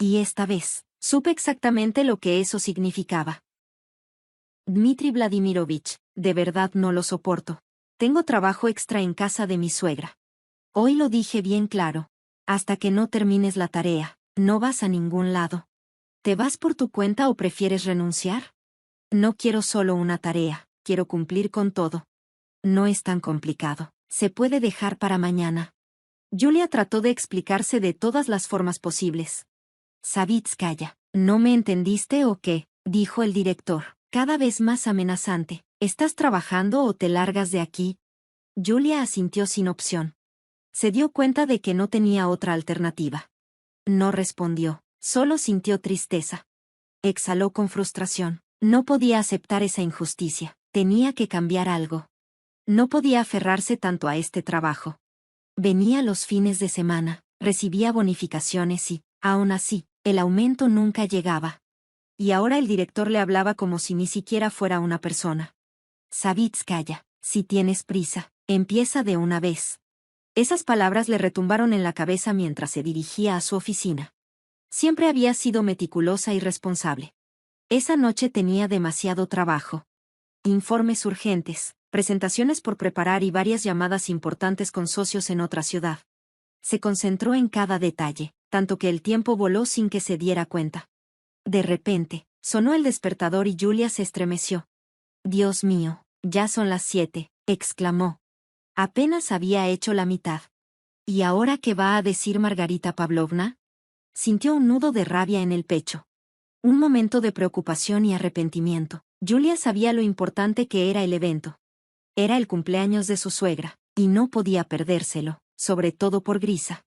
Y esta vez, supe exactamente lo que eso significaba. Dmitri Vladimirovich, de verdad no lo soporto. Tengo trabajo extra en casa de mi suegra. Hoy lo dije bien claro. Hasta que no termines la tarea, no vas a ningún lado. ¿Te vas por tu cuenta o prefieres renunciar? No quiero solo una tarea, quiero cumplir con todo. No es tan complicado. Se puede dejar para mañana. Julia trató de explicarse de todas las formas posibles. Savitskaya, ¿no me entendiste o qué?, dijo el director, cada vez más amenazante. ¿Estás trabajando o te largas de aquí? Julia asintió sin opción. Se dio cuenta de que no tenía otra alternativa. No respondió, solo sintió tristeza. Exhaló con frustración. No podía aceptar esa injusticia, tenía que cambiar algo. No podía aferrarse tanto a este trabajo. Venía los fines de semana, recibía bonificaciones y, aún así, el aumento nunca llegaba. Y ahora el director le hablaba como si ni siquiera fuera una persona. Savitskaya, si tienes prisa, empieza de una vez. Esas palabras le retumbaron en la cabeza mientras se dirigía a su oficina. Siempre había sido meticulosa y responsable. Esa noche tenía demasiado trabajo. Informes urgentes, presentaciones por preparar y varias llamadas importantes con socios en otra ciudad. Se concentró en cada detalle, tanto que el tiempo voló sin que se diera cuenta. De repente, sonó el despertador y Julia se estremeció. «Dios mío, ya son las 7», exclamó. Apenas había hecho la mitad. ¿Y ahora qué va a decir Margarita Pavlovna? Sintió un nudo de rabia en el pecho. Un momento de preocupación y arrepentimiento. Julia sabía lo importante que era el evento. Era el cumpleaños de su suegra, y no podía perdérselo, sobre todo por Grisa.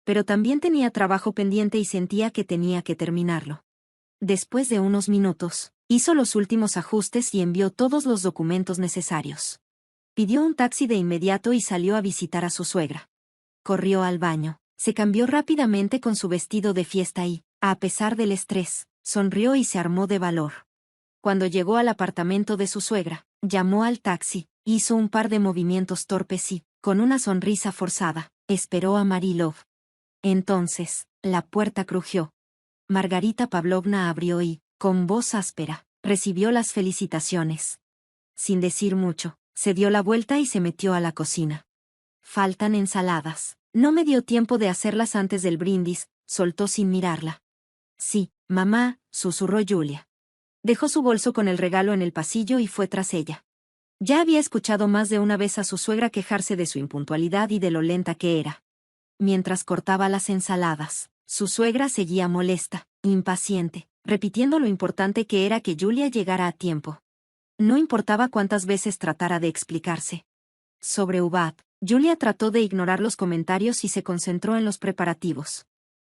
Pero también tenía trabajo pendiente y sentía que tenía que terminarlo. Después de unos minutos, hizo los últimos ajustes y envió todos los documentos necesarios. Pidió un taxi de inmediato y salió a visitar a su suegra. Corrió al baño, se cambió rápidamente con su vestido de fiesta y, a pesar del estrés, sonrió y se armó de valor. Cuando llegó al apartamento de su suegra, llamó al taxi, hizo un par de movimientos torpes y, con una sonrisa forzada, esperó a Marilov. Entonces, la puerta crujió. Margarita Pavlovna abrió y, con voz áspera, recibió las felicitaciones. Sin decir mucho, se dio la vuelta y se metió a la cocina. «Faltan ensaladas. No me dio tiempo de hacerlas antes del brindis», soltó sin mirarla. «Sí, mamá», susurró Julia. Dejó su bolso con el regalo en el pasillo y fue tras ella. Ya había escuchado más de una vez a su suegra quejarse de su impuntualidad y de lo lenta que era. Mientras cortaba las ensaladas, su suegra seguía molesta, impaciente, repitiendo lo importante que era que Julia llegara a tiempo. No importaba cuántas veces tratara de explicarse. Sobre Ubat, Julia trató de ignorar los comentarios y se concentró en los preparativos.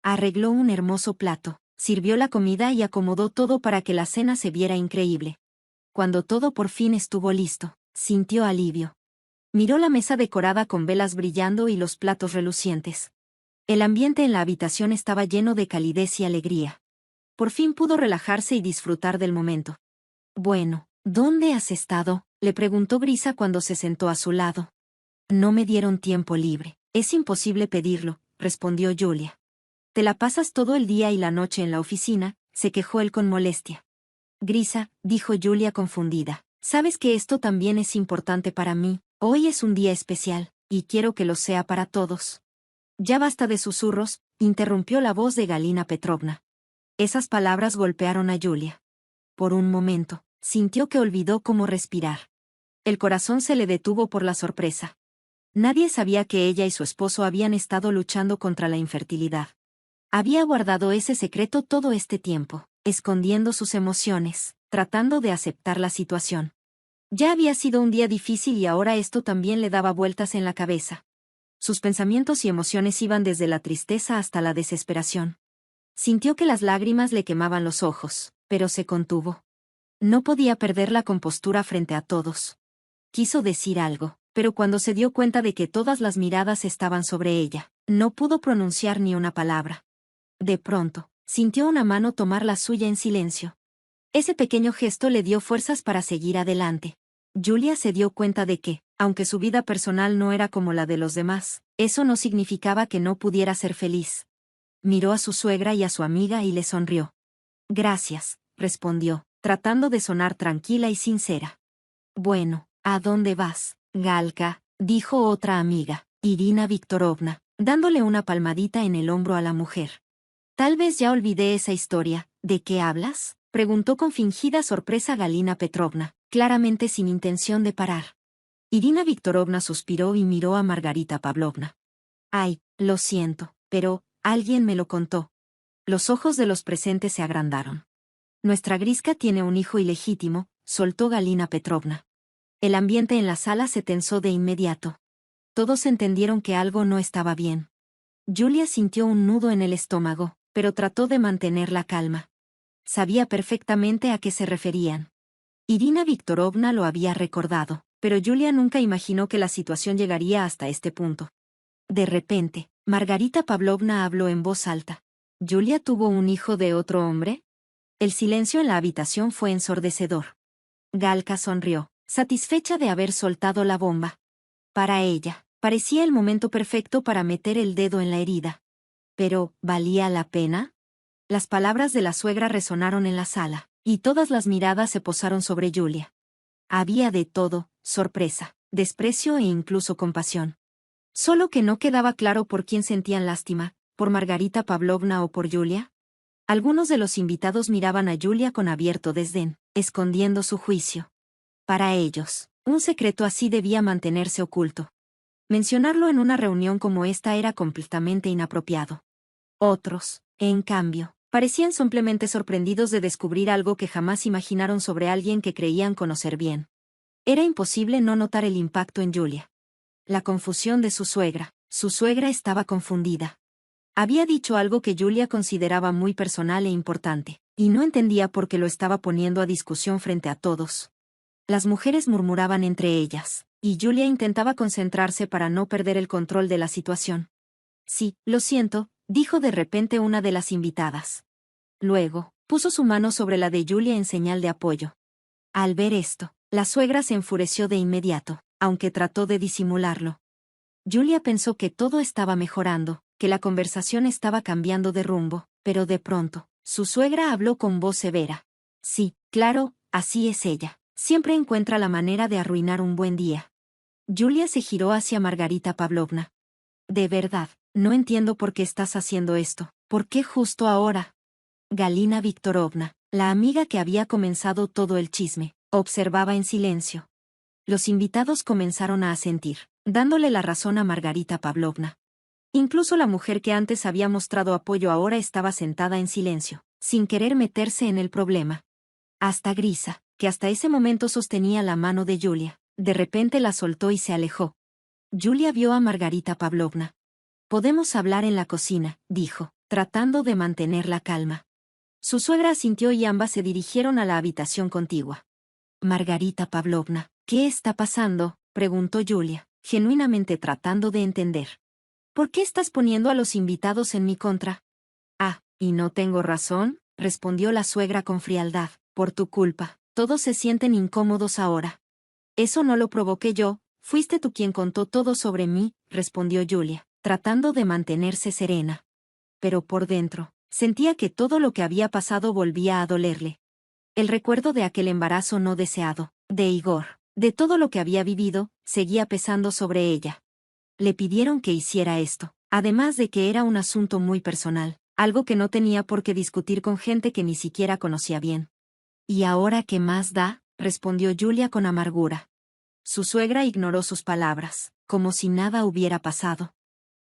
Arregló un hermoso plato, sirvió la comida y acomodó todo para que la cena se viera increíble. Cuando todo por fin estuvo listo, sintió alivio. Miró la mesa decorada con velas brillando y los platos relucientes. El ambiente en la habitación estaba lleno de calidez y alegría. Por fin pudo relajarse y disfrutar del momento. «Bueno, ¿dónde has estado?», le preguntó Grisa cuando se sentó a su lado. «No me dieron tiempo libre. Es imposible pedirlo», respondió Julia. «Te la pasas todo el día y la noche en la oficina», se quejó él con molestia. «Grisa», dijo Julia confundida, «sabes que esto también es importante para mí. Hoy es un día especial, y quiero que lo sea para todos». «Ya basta de susurros», interrumpió la voz de Galina Petrovna. Esas palabras golpearon a Julia. Por un momento, sintió que olvidó cómo respirar. El corazón se le detuvo por la sorpresa. Nadie sabía que ella y su esposo habían estado luchando contra la infertilidad. Había guardado ese secreto todo este tiempo, escondiendo sus emociones, tratando de aceptar la situación. Ya había sido un día difícil y ahora esto también le daba vueltas en la cabeza. Sus pensamientos y emociones iban desde la tristeza hasta la desesperación. Sintió que las lágrimas le quemaban los ojos, pero se contuvo. No podía perder la compostura frente a todos. Quiso decir algo, pero cuando se dio cuenta de que todas las miradas estaban sobre ella, no pudo pronunciar ni una palabra. De pronto, sintió una mano tomar la suya en silencio. Ese pequeño gesto le dio fuerzas para seguir adelante. Julia se dio cuenta de que, aunque su vida personal no era como la de los demás, eso no significaba que no pudiera ser feliz. miró a su suegra y a su amiga y le sonrió. Gracias, respondió, tratando de sonar tranquila y sincera. Bueno, ¿a dónde vas, Galka?, dijo otra amiga, Irina Viktorovna, dándole una palmadita en el hombro a la mujer. Tal vez ya olvidé esa historia. ¿De qué hablas?, preguntó con fingida sorpresa Galina Petrovna, claramente sin intención de parar. Irina Viktorovna suspiró y miró a Margarita Pavlovna. Ay, lo siento, pero alguien me lo contó. Los ojos de los presentes se agrandaron. Nuestra Griska tiene un hijo ilegítimo, soltó Galina Petrovna. El ambiente en la sala se tensó de inmediato. Todos entendieron que algo no estaba bien. Yulia sintió un nudo en el estómago, pero trató de mantener la calma. Sabía perfectamente a qué se referían. Irina Viktorovna lo había recordado, pero Yulia nunca imaginó que la situación llegaría hasta este punto. De repente, Margarita Pavlovna habló en voz alta. ¿Yulia tuvo un hijo de otro hombre? El silencio en la habitación fue ensordecedor. Galka sonrió, satisfecha de haber soltado la bomba. Para ella, parecía el momento perfecto para meter el dedo en la herida. Pero, ¿valía la pena? Las palabras de la suegra resonaron en la sala, y todas las miradas se posaron sobre Yulia. Había de todo: sorpresa, desprecio e incluso compasión. Solo que no quedaba claro por quién sentían lástima, por Margarita Pavlovna o por Yulia. Algunos de los invitados miraban a Yulia con abierto desdén, escondiendo su juicio. Para ellos, un secreto así debía mantenerse oculto. Mencionarlo en una reunión como esta era completamente inapropiado. Otros, en cambio, parecían simplemente sorprendidos de descubrir algo que jamás imaginaron sobre alguien que creían conocer bien. Era imposible no notar el impacto en Yulia. La confusión de su suegra estaba confundida. Había dicho algo que Yulia consideraba muy personal e importante, y no entendía por qué lo estaba poniendo a discusión frente a todos. Las mujeres murmuraban entre ellas, y Yulia intentaba concentrarse para no perder el control de la situación. Sí, lo siento, dijo de repente una de las invitadas. Luego, puso su mano sobre la de Yulia en señal de apoyo. Al ver esto, la suegra se enfureció de inmediato, aunque trató de disimularlo. Yulia pensó que todo estaba mejorando, que la conversación estaba cambiando de rumbo, pero de pronto, su suegra habló con voz severa. Sí, claro, así es ella. Siempre encuentra la manera de arruinar un buen día. Yulia se giró hacia Margarita Pavlovna. De verdad, no entiendo por qué estás haciendo esto. ¿Por qué justo ahora? Galina Viktorovna, la amiga que había comenzado todo el chisme, observaba en silencio. Los invitados comenzaron a asentir, dándole la razón a Margarita Pavlovna. Incluso la mujer que antes había mostrado apoyo ahora estaba sentada en silencio, sin querer meterse en el problema. Hasta Grisa, que hasta ese momento sostenía la mano de Yulia, de repente la soltó y se alejó. Yulia vio a Margarita Pavlovna. Podemos hablar en la cocina, dijo, tratando de mantener la calma. Su suegra asintió y ambas se dirigieron a la habitación contigua. Margarita Pavlovna, ¿qué está pasando?, preguntó Yulia, genuinamente tratando de entender. ¿Por qué estás poniendo a los invitados en mi contra? Ah, ¿y no tengo razón?, respondió la suegra con frialdad. Por tu culpa, todos se sienten incómodos ahora. Eso no lo provoqué yo, fuiste tú quien contó todo sobre mí, respondió Yulia, tratando de mantenerse serena. Pero por dentro, sentía que todo lo que había pasado volvía a dolerle. El recuerdo de aquel embarazo no deseado, de Igor, de todo lo que había vivido, seguía pesando sobre ella. Le pidieron que hiciera esto, además de que era un asunto muy personal, algo que no tenía por qué discutir con gente que ni siquiera conocía bien. ¿Y ahora qué más da?, respondió Yulia con amargura. Su suegra ignoró sus palabras, como si nada hubiera pasado.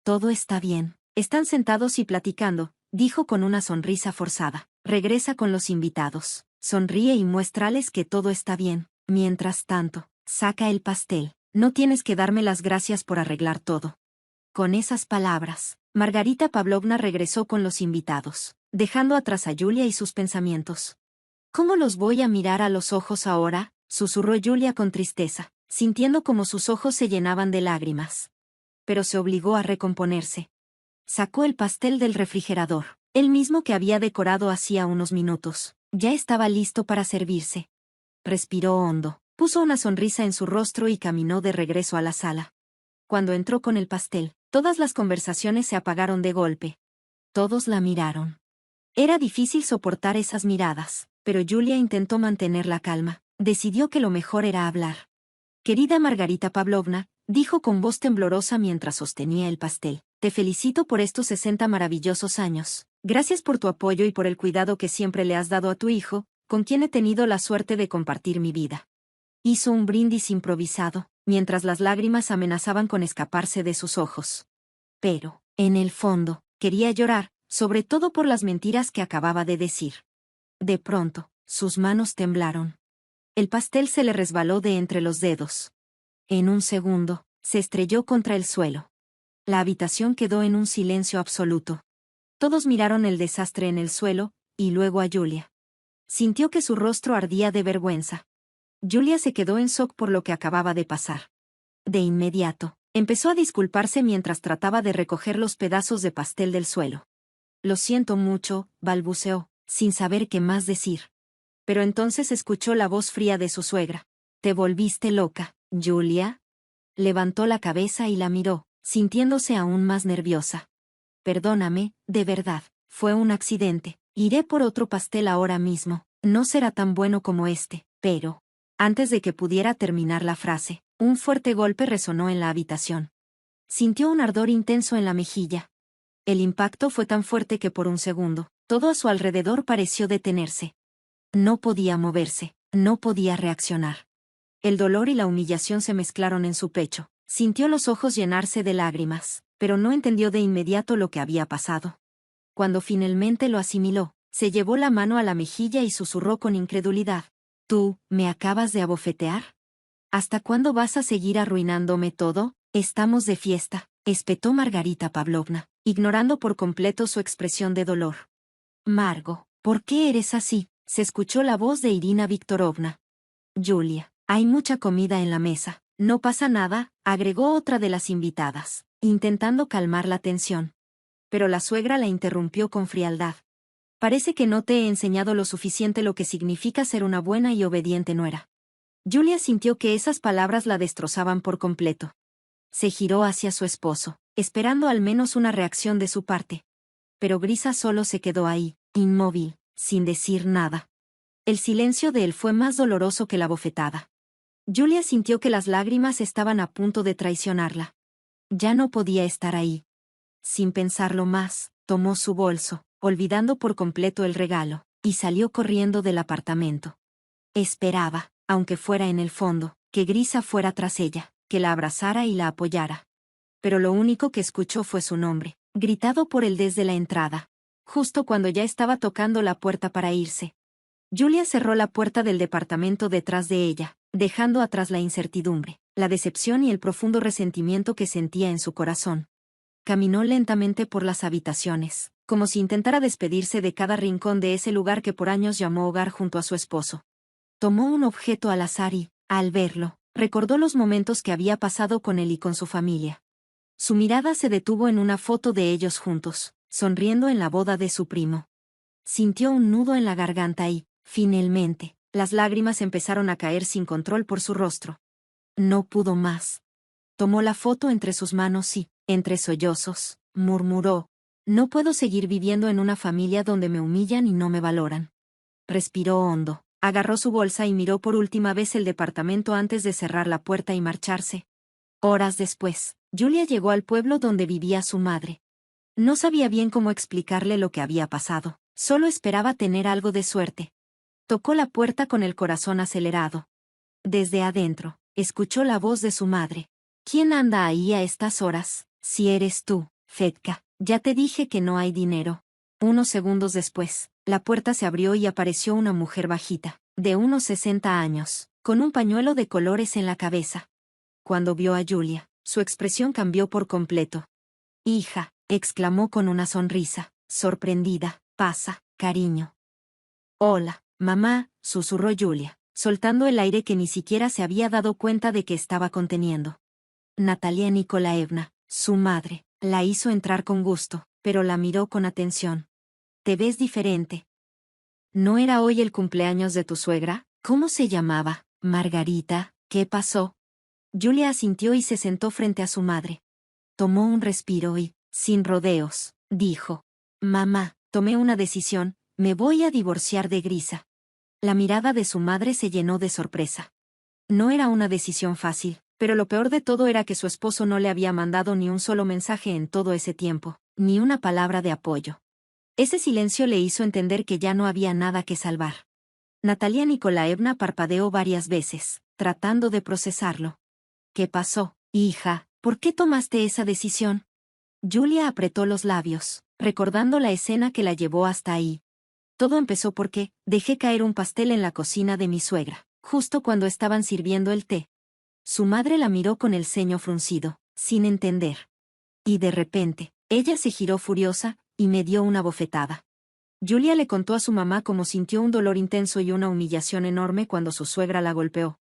Todo está bien. Están sentados y platicando, dijo con una sonrisa forzada. Regresa con los invitados, sonríe y muéstrales que todo está bien. Mientras tanto, saca el pastel. No tienes que darme las gracias por arreglar todo. Con esas palabras, Margarita Pavlovna regresó con los invitados, dejando atrás a Yulia y sus pensamientos. ¿Cómo los voy a mirar a los ojos ahora?, susurró Yulia con tristeza, sintiendo como sus ojos se llenaban de lágrimas. Pero se obligó a recomponerse. Sacó el pastel del refrigerador, el mismo que había decorado hacía unos minutos. Ya estaba listo para servirse. Respiró hondo, puso una sonrisa en su rostro y caminó de regreso a la sala. Cuando entró con el pastel, todas las conversaciones se apagaron de golpe. Todos la miraron. Era difícil soportar esas miradas, pero Julia intentó mantener la calma. Decidió que lo mejor era hablar. Querida Margarita Pavlovna, dijo con voz temblorosa mientras sostenía el pastel, te felicito por estos 60 maravillosos años. Gracias por tu apoyo y por el cuidado que siempre le has dado a tu hijo, con quien he tenido la suerte de compartir mi vida. Hizo un brindis improvisado, mientras las lágrimas amenazaban con escaparse de sus ojos. Pero, en el fondo, quería llorar, sobre todo por las mentiras que acababa de decir. De pronto, sus manos temblaron. El pastel se le resbaló de entre los dedos. En un segundo, se estrelló contra el suelo. La habitación quedó en un silencio absoluto. Todos miraron el desastre en el suelo, y luego a Julia. Sintió que su rostro ardía de vergüenza. Julia se quedó en shock por lo que acababa de pasar. De inmediato, empezó a disculparse mientras trataba de recoger los pedazos de pastel del suelo. Lo siento mucho, balbuceó, sin saber qué más decir. Pero entonces escuchó la voz fría de su suegra. ¿Te volviste loca, Julia? Levantó la cabeza y la miró, sintiéndose aún más nerviosa. Perdóname, de verdad, fue un accidente. Iré por otro pastel ahora mismo. No será tan bueno como este, pero... Antes de que pudiera terminar la frase, un fuerte golpe resonó en la habitación. Sintió un ardor intenso en la mejilla. El impacto fue tan fuerte que por un segundo, todo a su alrededor pareció detenerse. No podía moverse, no podía reaccionar. El dolor y la humillación se mezclaron en su pecho. Sintió los ojos llenarse de lágrimas, pero no entendió de inmediato lo que había pasado. Cuando finalmente lo asimiló, se llevó la mano a la mejilla y susurró con incredulidad. ¿Tú, me acabas de abofetear? ¿Hasta cuándo vas a seguir arruinándome todo? Estamos de fiesta, espetó Margarita Pavlovna, ignorando por completo su expresión de dolor. Margo, ¿por qué eres así? Se escuchó la voz de Irina Viktorovna. Julia, hay mucha comida en la mesa. No pasa nada, agregó otra de las invitadas, intentando calmar la tensión. Pero la suegra la interrumpió con frialdad. Parece que no te he enseñado lo suficiente lo que significa ser una buena y obediente nuera. Julia sintió que esas palabras la destrozaban por completo. Se giró hacia su esposo, esperando al menos una reacción de su parte. Pero Grisa solo se quedó ahí, inmóvil, sin decir nada. El silencio de él fue más doloroso que la bofetada. Julia sintió que las lágrimas estaban a punto de traicionarla. Ya no podía estar ahí. Sin pensarlo más, tomó su bolso, olvidando por completo el regalo, y salió corriendo del apartamento. Esperaba, aunque fuera en el fondo, que Grisa fuera tras ella, que la abrazara y la apoyara. Pero lo único que escuchó fue su nombre, gritado por él desde la entrada, justo cuando ya estaba tocando la puerta para irse. Julia cerró la puerta del departamento detrás de ella, dejando atrás la incertidumbre, la decepción y el profundo resentimiento que sentía en su corazón. Caminó lentamente por las habitaciones, como si intentara despedirse de cada rincón de ese lugar que por años llamó hogar junto a su esposo. Tomó un objeto al azar y, al verlo, recordó los momentos que había pasado con él y con su familia. Su mirada se detuvo en una foto de ellos juntos, sonriendo en la boda de su primo. Sintió un nudo en la garganta y, finalmente, las lágrimas empezaron a caer sin control por su rostro. No pudo más. Tomó la foto entre sus manos y, entre sollozos, murmuró, no puedo seguir viviendo en una familia donde me humillan y no me valoran. Respiró hondo, agarró su bolsa y miró por última vez el departamento antes de cerrar la puerta y marcharse. Horas después, Julia llegó al pueblo donde vivía su madre. No sabía bien cómo explicarle lo que había pasado, solo esperaba tener algo de suerte. Tocó la puerta con el corazón acelerado. Desde adentro, escuchó la voz de su madre. ¿Quién anda ahí a estas horas? Si eres tú, Fedka, ya te dije que no hay dinero. Unos segundos después, la puerta se abrió y apareció una mujer bajita, de unos 60 años, con un pañuelo de colores en la cabeza. Cuando vio a Julia, su expresión cambió por completo. Hija, exclamó con una sonrisa, sorprendida, pasa, cariño. Hola, mamá, susurró Julia, soltando el aire que ni siquiera se había dado cuenta de que estaba conteniendo. Natalia Nikolaevna, su madre, la hizo entrar con gusto, pero la miró con atención. Te ves diferente. ¿No era hoy el cumpleaños de tu suegra? ¿Cómo se llamaba? Margarita, ¿qué pasó? Julia asintió y se sentó frente a su madre. Tomó un respiro y, sin rodeos, dijo. Mamá, tomé una decisión, me voy a divorciar de Grisa. La mirada de su madre se llenó de sorpresa. No era una decisión fácil, pero lo peor de todo era que su esposo no le había mandado ni un solo mensaje en todo ese tiempo, ni una palabra de apoyo. Ese silencio le hizo entender que ya no había nada que salvar. Natalia Nikolaevna parpadeó varias veces, tratando de procesarlo. ¿Qué pasó, hija? ¿Por qué tomaste esa decisión? Julia apretó los labios, recordando la escena que la llevó hasta ahí. Todo empezó porque dejé caer un pastel en la cocina de mi suegra, justo cuando estaban sirviendo el té. Su madre la miró con el ceño fruncido, sin entender. Y de repente, ella se giró furiosa, y me dio una bofetada. Julia le contó a su mamá cómo sintió un dolor intenso y una humillación enorme cuando su suegra la golpeó.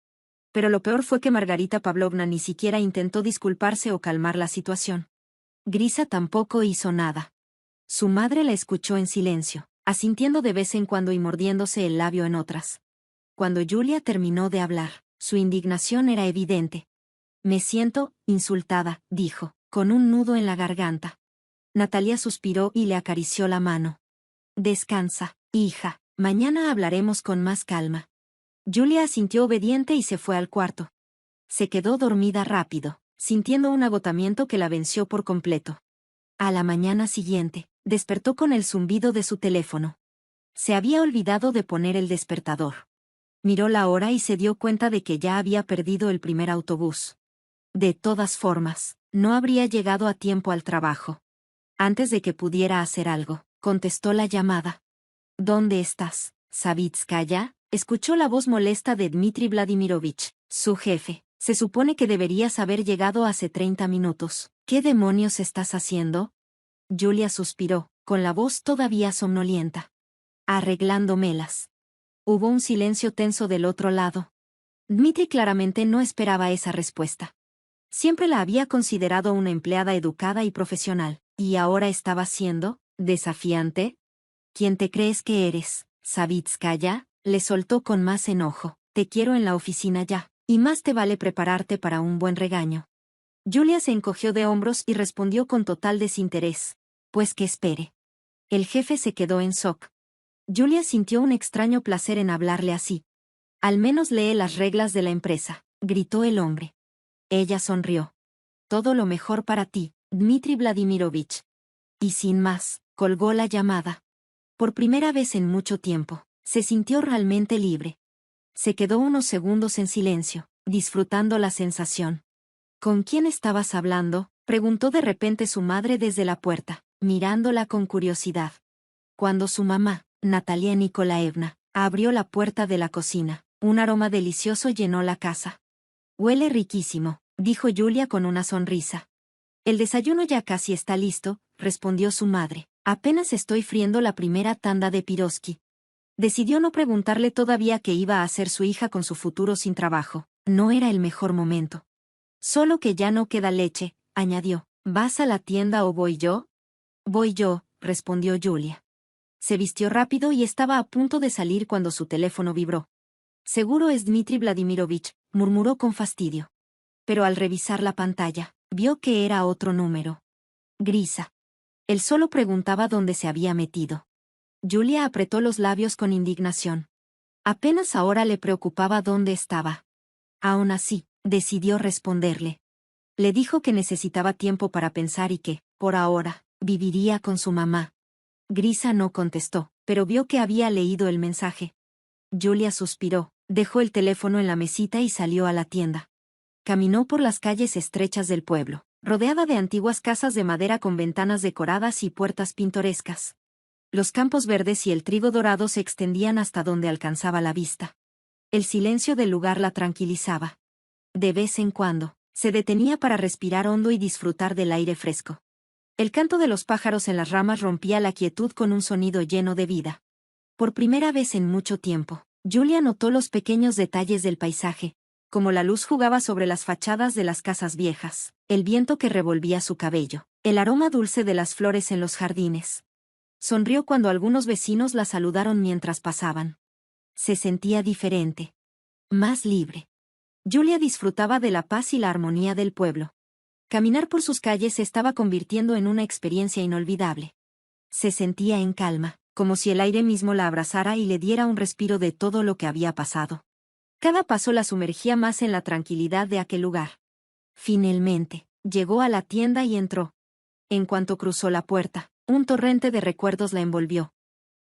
Pero lo peor fue que Margarita Pavlovna ni siquiera intentó disculparse o calmar la situación. Grisa tampoco hizo nada. Su madre la escuchó en silencio, asintiendo de vez en cuando y mordiéndose el labio en otras. Cuando Julia terminó de hablar, su indignación era evidente. Me siento insultada, dijo, con un nudo en la garganta. Natalia suspiró y le acarició la mano. Descansa, hija, mañana hablaremos con más calma. Julia asintió obediente y se fue al cuarto. Se quedó dormida rápido, sintiendo un agotamiento que la venció por completo. A la mañana siguiente, despertó con el zumbido de su teléfono. Se había olvidado de poner el despertador. Miró la hora y se dio cuenta de que ya había perdido el primer autobús. De todas formas, no habría llegado a tiempo al trabajo. Antes de que pudiera hacer algo, contestó la llamada. ¿Dónde estás, Savitskaya? Escuchó la voz molesta de Dmitri Vladimirovich, su jefe. Se supone que deberías haber llegado hace 30 minutos. ¿Qué demonios estás haciendo? Julia suspiró, con la voz todavía somnolienta. Arreglando melas. Hubo un silencio tenso del otro lado. Dmitri claramente no esperaba esa respuesta. Siempre la había considerado una empleada educada y profesional, y ahora estaba siendo desafiante. ¿Quién te crees que eres, Savitskaya? Le soltó con más enojo. Te quiero en la oficina ya, y más te vale prepararte para un buen regaño. Julia se encogió de hombros y respondió con total desinterés. Pues que espere. El jefe se quedó en shock. Julia sintió un extraño placer en hablarle así. Al menos lee las reglas de la empresa, gritó el hombre. Ella sonrió. Todo lo mejor para ti, Dmitri Vladimirovich. Y sin más, colgó la llamada. Por primera vez en mucho tiempo, se sintió realmente libre. Se quedó unos segundos en silencio, disfrutando la sensación. ¿Con quién estabas hablando?, preguntó de repente su madre desde la puerta, mirándola con curiosidad. Cuando su mamá, Natalia Nikolaevna, abrió la puerta de la cocina, un aroma delicioso llenó la casa. Huele riquísimo, dijo Julia con una sonrisa. El desayuno ya casi está listo, respondió su madre. Apenas estoy friendo la primera tanda de piroski. Decidió no preguntarle todavía qué iba a hacer su hija con su futuro sin trabajo. No era el mejor momento. Solo que ya no queda leche, añadió. ¿Vas a la tienda o voy yo? Voy yo, respondió Julia. Se vistió rápido y estaba a punto de salir cuando su teléfono vibró. Seguro es Dmitri Vladimirovich, murmuró con fastidio. Pero al revisar la pantalla, vio que era otro número. Grisa. Él solo preguntaba dónde se había metido. Julia apretó los labios con indignación. Apenas ahora le preocupaba dónde estaba. Aún así, decidió responderle. Le dijo que necesitaba tiempo para pensar y que, por ahora, viviría con su mamá. Grisa no contestó, pero vio que había leído el mensaje. Julia suspiró, dejó el teléfono en la mesita y salió a la tienda. Caminó por las calles estrechas del pueblo, rodeada de antiguas casas de madera con ventanas decoradas y puertas pintorescas. Los campos verdes y el trigo dorado se extendían hasta donde alcanzaba la vista. El silencio del lugar la tranquilizaba. De vez en cuando, se detenía para respirar hondo y disfrutar del aire fresco. El canto de los pájaros en las ramas rompía la quietud con un sonido lleno de vida. Por primera vez en mucho tiempo, Julia notó los pequeños detalles del paisaje, como la luz jugaba sobre las fachadas de las casas viejas, el viento que revolvía su cabello, el aroma dulce de las flores en los jardines. Sonrió cuando algunos vecinos la saludaron mientras pasaban. Se sentía diferente. Más libre. Julia disfrutaba de la paz y la armonía del pueblo. Caminar por sus calles se estaba convirtiendo en una experiencia inolvidable. Se sentía en calma, como si el aire mismo la abrazara y le diera un respiro de todo lo que había pasado. Cada paso la sumergía más en la tranquilidad de aquel lugar. Finalmente, llegó a la tienda y entró. En cuanto cruzó la puerta, un torrente de recuerdos la envolvió.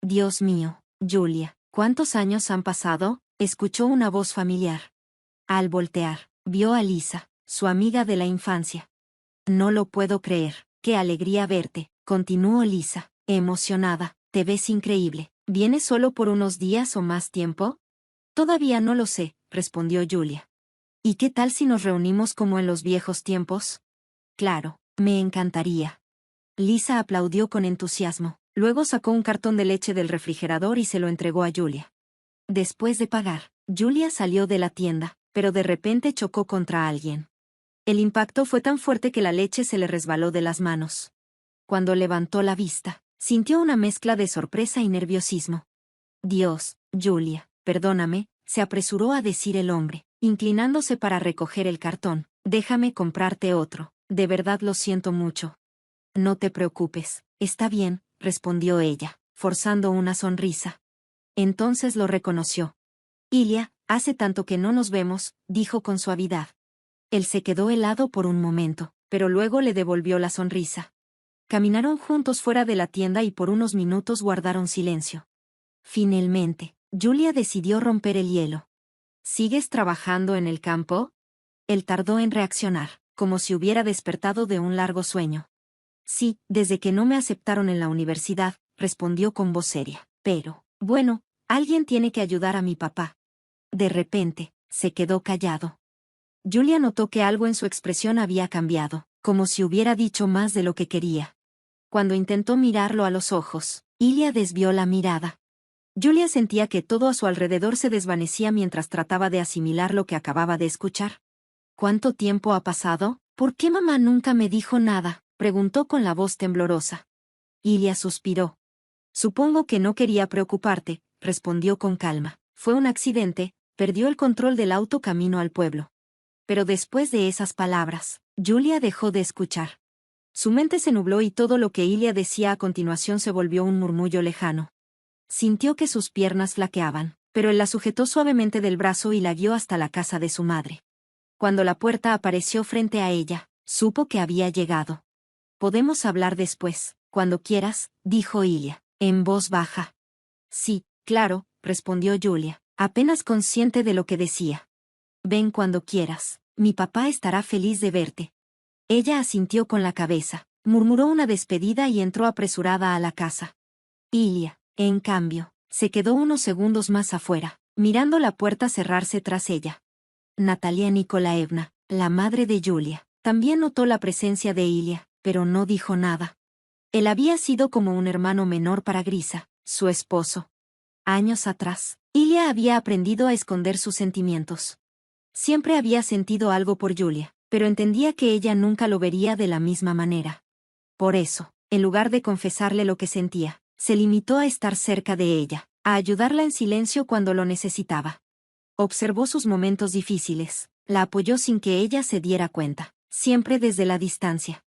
Dios mío, Julia, ¿cuántos años han pasado? Escuchó una voz familiar. Al voltear, vio a Lisa, su amiga de la infancia. No lo puedo creer, qué alegría verte, continuó Lisa, emocionada, te ves increíble. ¿Vienes solo por unos días o más tiempo? Todavía no lo sé, respondió Julia. ¿Y qué tal si nos reunimos como en los viejos tiempos? Claro, me encantaría. Lisa aplaudió con entusiasmo, luego sacó un cartón de leche del refrigerador y se lo entregó a Julia. Después de pagar, Julia salió de la tienda, pero de repente chocó contra alguien. El impacto fue tan fuerte que la leche se le resbaló de las manos. Cuando levantó la vista, sintió una mezcla de sorpresa y nerviosismo. Dios, Julia, perdóname, se apresuró a decir el hombre, inclinándose para recoger el cartón. Déjame comprarte otro, de verdad lo siento mucho. No te preocupes, está bien, respondió ella, forzando una sonrisa. Entonces lo reconoció. Ilia, hace tanto que no nos vemos, dijo con suavidad. Él se quedó helado por un momento, pero luego le devolvió la sonrisa. Caminaron juntos fuera de la tienda y por unos minutos guardaron silencio. Finalmente, Julia decidió romper el hielo. ¿Sigues trabajando en el campo? Él tardó en reaccionar, como si hubiera despertado de un largo sueño. Sí, desde que no me aceptaron en la universidad, respondió con voz seria. Pero, bueno, alguien tiene que ayudar a mi papá. De repente, se quedó callado. Julia notó que algo en su expresión había cambiado, como si hubiera dicho más de lo que quería. Cuando intentó mirarlo a los ojos, Ilia desvió la mirada. Julia sentía que todo a su alrededor se desvanecía mientras trataba de asimilar lo que acababa de escuchar. ¿Cuánto tiempo ha pasado? ¿Por qué mamá nunca me dijo nada?, preguntó con la voz temblorosa. Ilia suspiró. Supongo que no quería preocuparte, respondió con calma. Fue un accidente, perdió el control del auto camino al pueblo. Pero después de esas palabras, Julia dejó de escuchar. Su mente se nubló y todo lo que Ilia decía a continuación se volvió un murmullo lejano. Sintió que sus piernas flaqueaban, pero él la sujetó suavemente del brazo y la guió hasta la casa de su madre. Cuando la puerta apareció frente a ella, supo que había llegado. Podemos hablar después, cuando quieras, dijo Ilia, en voz baja. Sí, claro, respondió Julia, apenas consciente de lo que decía. Ven cuando quieras, mi papá estará feliz de verte. Ella asintió con la cabeza, murmuró una despedida y entró apresurada a la casa. Ilia, en cambio, se quedó unos segundos más afuera, mirando la puerta cerrarse tras ella. Natalia Nikolaevna, la madre de Julia, también notó la presencia de Ilia, pero no dijo nada. Él había sido como un hermano menor para Grisa, su esposo. Años atrás, Ilia había aprendido a esconder sus sentimientos. Siempre había sentido algo por Julia, pero entendía que ella nunca lo vería de la misma manera. Por eso, en lugar de confesarle lo que sentía, se limitó a estar cerca de ella, a ayudarla en silencio cuando lo necesitaba. Observó sus momentos difíciles, la apoyó sin que ella se diera cuenta, siempre desde la distancia.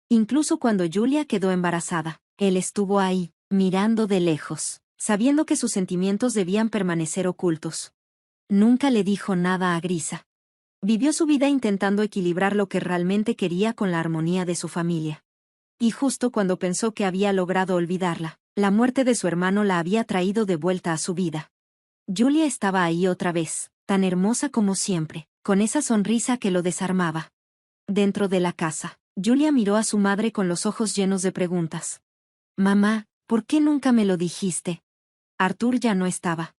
Incluso cuando Julia quedó embarazada, él estuvo ahí, mirando de lejos, sabiendo que sus sentimientos debían permanecer ocultos. Nunca le dijo nada a Grisa. Vivió su vida intentando equilibrar lo que realmente quería con la armonía de su familia. Y justo cuando pensó que había logrado olvidarla, la muerte de su hermano la había traído de vuelta a su vida. Julia estaba ahí otra vez, tan hermosa como siempre, con esa sonrisa que lo desarmaba. Dentro de la casa, Julia miró a su madre con los ojos llenos de preguntas. Mamá, ¿por qué nunca me lo dijiste? Artur ya no estaba.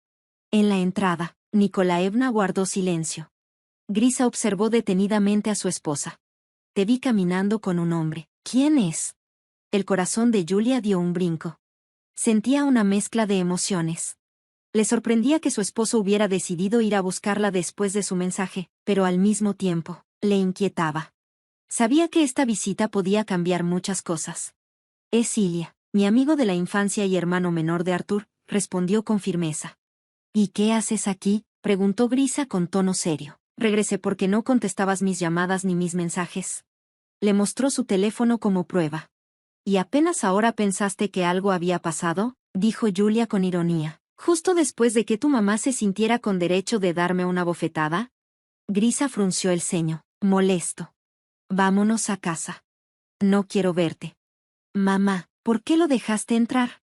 En la entrada, Nikolaevna guardó silencio. Grisa observó detenidamente a su esposa. Te vi caminando con un hombre. ¿Quién es? El corazón de Julia dio un brinco. Sentía una mezcla de emociones. Le sorprendía que su esposo hubiera decidido ir a buscarla después de su mensaje, pero al mismo tiempo, le inquietaba. Sabía que esta visita podía cambiar muchas cosas. Es Ilia, mi amigo de la infancia y hermano menor de Artur, respondió con firmeza. ¿Y qué haces aquí?, preguntó Grisa con tono serio. Regresé porque no contestabas mis llamadas ni mis mensajes. Le mostró su teléfono como prueba. ¿Y apenas ahora pensaste que algo había pasado?, dijo Julia con ironía. ¿Justo después de que tu mamá se sintiera con derecho de darme una bofetada? Grisa frunció el ceño, molesto. Vámonos a casa. No quiero verte. Mamá, ¿por qué lo dejaste entrar?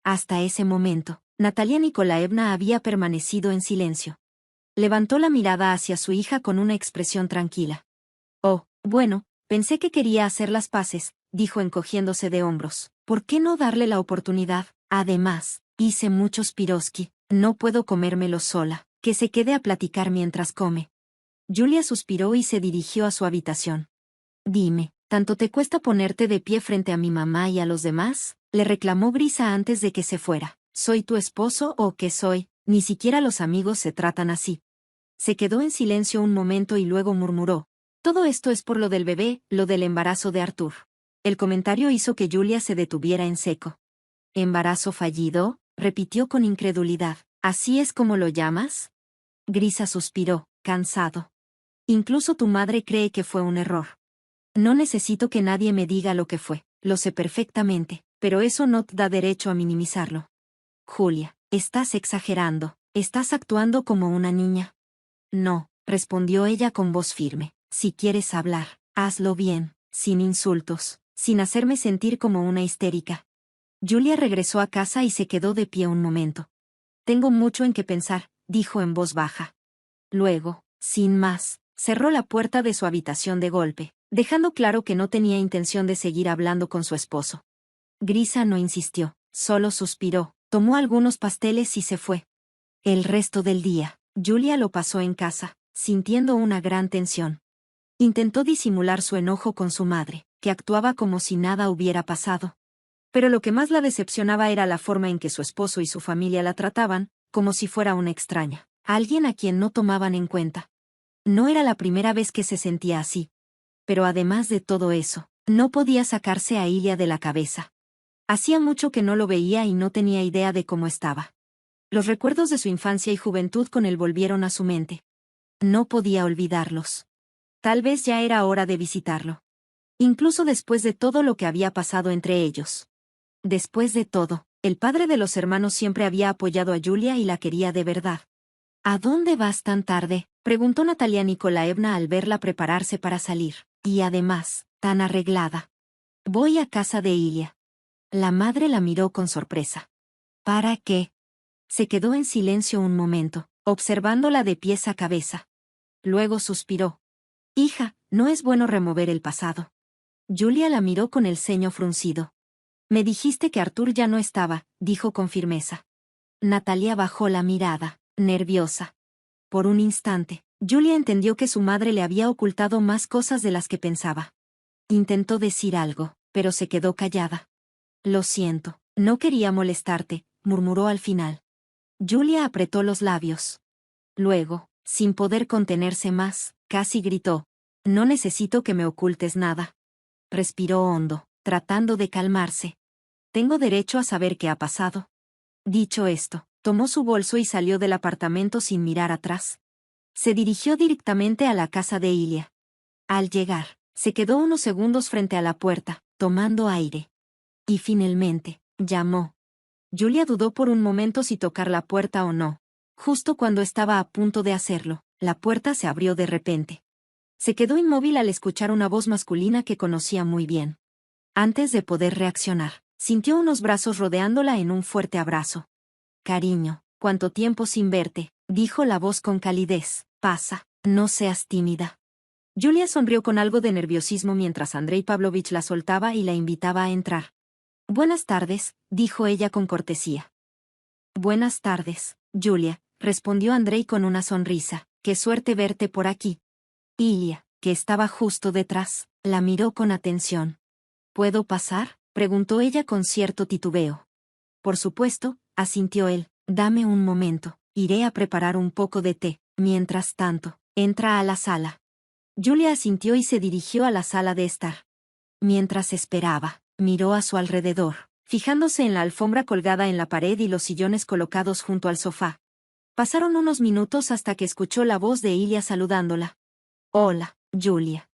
Hasta ese momento, Natalia Nikolaevna había permanecido en silencio. Levantó la mirada hacia su hija con una expresión tranquila. Oh, bueno, pensé que quería hacer las paces, dijo encogiéndose de hombros. ¿Por qué no darle la oportunidad? Además, hice muchos piroski, no puedo comérmelo sola, que se quede a platicar mientras come. Julia suspiró y se dirigió a su habitación. Dime, ¿tanto te cuesta ponerte de pie frente a mi mamá y a los demás?, le reclamó Grisa antes de que se fuera. ¿Soy tu esposo o qué soy? Ni siquiera los amigos se tratan así. Se quedó en silencio un momento y luego murmuró. Todo esto es por lo del bebé, lo del embarazo de Artur. El comentario hizo que Julia se detuviera en seco. ¿Embarazo fallido?, repitió con incredulidad. ¿Así es como lo llamas? Grisa suspiró, cansado. Incluso tu madre cree que fue un error. No necesito que nadie me diga lo que fue, lo sé perfectamente, pero eso no te da derecho a minimizarlo. Julia, estás exagerando, estás actuando como una niña. No, respondió ella con voz firme. Si quieres hablar, hazlo bien, sin insultos, sin hacerme sentir como una histérica. Julia regresó a casa y se quedó de pie un momento. Tengo mucho en qué pensar, dijo en voz baja. Luego, sin más, cerró la puerta de su habitación de golpe, dejando claro que no tenía intención de seguir hablando con su esposo. Grisa no insistió, solo suspiró, tomó algunos pasteles y se fue. El resto del día, Julia lo pasó en casa, sintiendo una gran tensión. Intentó disimular su enojo con su madre, que actuaba como si nada hubiera pasado. Pero lo que más la decepcionaba era la forma en que su esposo y su familia la trataban, como si fuera una extraña, alguien a quien no tomaban en cuenta. No era la primera vez que se sentía así. Pero además de todo eso, no podía sacarse a Ilia de la cabeza. Hacía mucho que no lo veía y no tenía idea de cómo estaba. Los recuerdos de su infancia y juventud con él volvieron a su mente. No podía olvidarlos. Tal vez ya era hora de visitarlo. Incluso después de todo lo que había pasado entre ellos. Después de todo, el padre de los hermanos siempre había apoyado a Julia y la quería de verdad. ¿A dónde vas tan tarde?, preguntó Natalia Nikolaevna al verla prepararse para salir. Y además, tan arreglada. Voy a casa de Ilia. La madre la miró con sorpresa. ¿Para qué? Se quedó en silencio un momento, observándola de pies a cabeza. Luego suspiró. Hija, no es bueno remover el pasado. Julia la miró con el ceño fruncido. Me dijiste que Artur ya no estaba, dijo con firmeza. Natalia bajó la mirada, nerviosa. Por un instante, Julia entendió que su madre le había ocultado más cosas de las que pensaba. Intentó decir algo, pero se quedó callada. Lo siento, no quería molestarte, murmuró al final. Julia apretó los labios. Luego, sin poder contenerse más, casi gritó. No necesito que me ocultes nada. Respiró hondo, tratando de calmarse. Tengo derecho a saber qué ha pasado. Dicho esto, tomó su bolso y salió del apartamento sin mirar atrás. Se dirigió directamente a la casa de Ilia. Al llegar, se quedó unos segundos frente a la puerta, tomando aire. Y finalmente, llamó. Julia dudó por un momento si tocar la puerta o no. Justo cuando estaba a punto de hacerlo, la puerta se abrió de repente. Se quedó inmóvil al escuchar una voz masculina que conocía muy bien. Antes de poder reaccionar, sintió unos brazos rodeándola en un fuerte abrazo. Cariño, ¿cuánto tiempo sin verte?, dijo la voz con calidez. Pasa, no seas tímida. Julia sonrió con algo de nerviosismo mientras Andrei Pavlovich la soltaba y la invitaba a entrar. Buenas tardes, dijo ella con cortesía. Buenas tardes, Julia, respondió Andrei con una sonrisa. Qué suerte verte por aquí. Ilia, que estaba justo detrás, la miró con atención. ¿Puedo pasar?, preguntó ella con cierto titubeo. Por supuesto, asintió él. Dame un momento, iré a preparar un poco de té. Mientras tanto, entra a la sala. Julia asintió y se dirigió a la sala de estar. Mientras esperaba, miró a su alrededor, fijándose en la alfombra colgada en la pared y los sillones colocados junto al sofá. Pasaron unos minutos hasta que escuchó la voz de Ilia saludándola. Hola, Julia.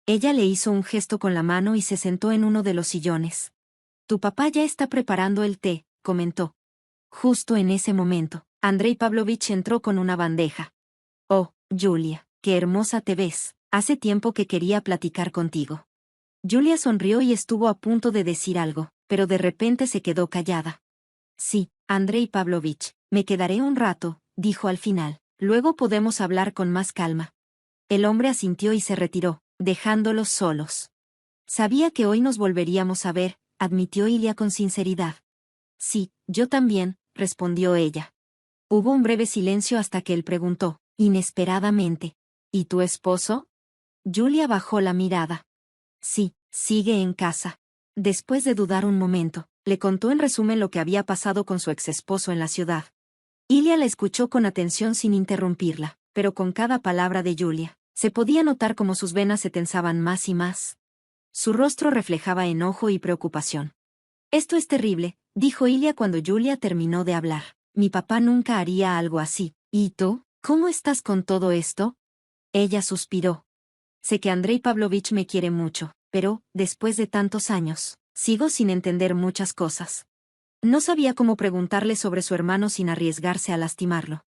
Ella le hizo un gesto con la mano y se sentó en uno de los sillones. Tu papá ya está preparando el té, comentó. Justo en ese momento, Andrei Pavlovich entró con una bandeja. Oh, Julia, qué hermosa te ves. Hace tiempo que quería platicar contigo. Julia sonrió y estuvo a punto de decir algo, pero de repente se quedó callada. Sí, Andrei Pavlovich, me quedaré un rato, dijo al final. Luego podemos hablar con más calma. El hombre asintió y se retiró, dejándolos solos. Sabía que hoy nos volveríamos a ver, admitió Ilia con sinceridad. Sí, yo también, respondió ella. Hubo un breve silencio hasta que él preguntó, inesperadamente. ¿Y tu esposo? Julia bajó la mirada. Sí, sigue en casa. Después de dudar un momento, le contó en resumen lo que había pasado con su exesposo en la ciudad. Ilia la escuchó con atención sin interrumpirla, pero con cada palabra de Julia, se podía notar cómo sus venas se tensaban más y más. Su rostro reflejaba enojo y preocupación. Esto es terrible, dijo Ilia cuando Julia terminó de hablar. Mi papá nunca haría algo así. ¿Y tú? ¿Cómo estás con todo esto? Ella suspiró. Sé que Andrei Pavlovich me quiere mucho, pero, después de tantos años, sigo sin entender muchas cosas. No sabía cómo preguntarle sobre su hermano sin arriesgarse a lastimarlo.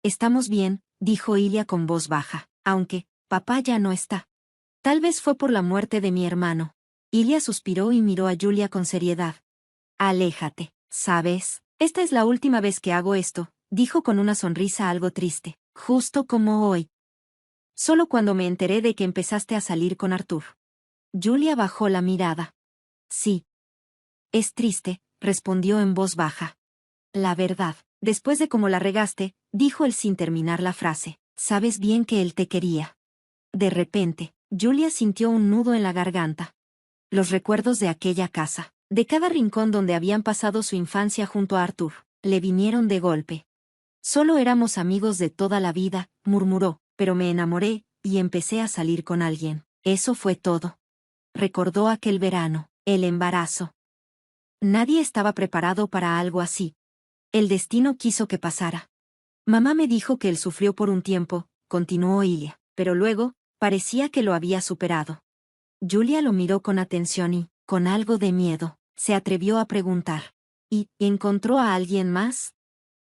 Estamos bien, dijo Ilia con voz baja, aunque, papá ya no está. Tal vez fue por la muerte de mi hermano. Ilia suspiró y miró a Julia con seriedad. Aléjate, ¿sabes? Esta es la última vez que hago esto, dijo con una sonrisa algo triste, justo como hoy. Solo cuando me enteré de que empezaste a salir con Arthur. Julia bajó la mirada. Sí. Es triste, respondió en voz baja. La verdad, después de cómo la regaste, dijo él sin terminar la frase, sabes bien que él te quería. De repente, Julia sintió un nudo en la garganta. Los recuerdos de aquella casa, de cada rincón donde habían pasado su infancia junto a Arthur, le vinieron de golpe. Solo éramos amigos de toda la vida, murmuró, pero me enamoré, y empecé a salir con alguien. Eso fue todo. Recordó aquel verano, el embarazo. Nadie estaba preparado para algo así. El destino quiso que pasara. Mamá me dijo que él sufrió por un tiempo, continuó Ilia, pero luego, parecía que lo había superado. Julia lo miró con atención y, con algo de miedo, se atrevió a preguntar. ¿Y encontró a alguien más?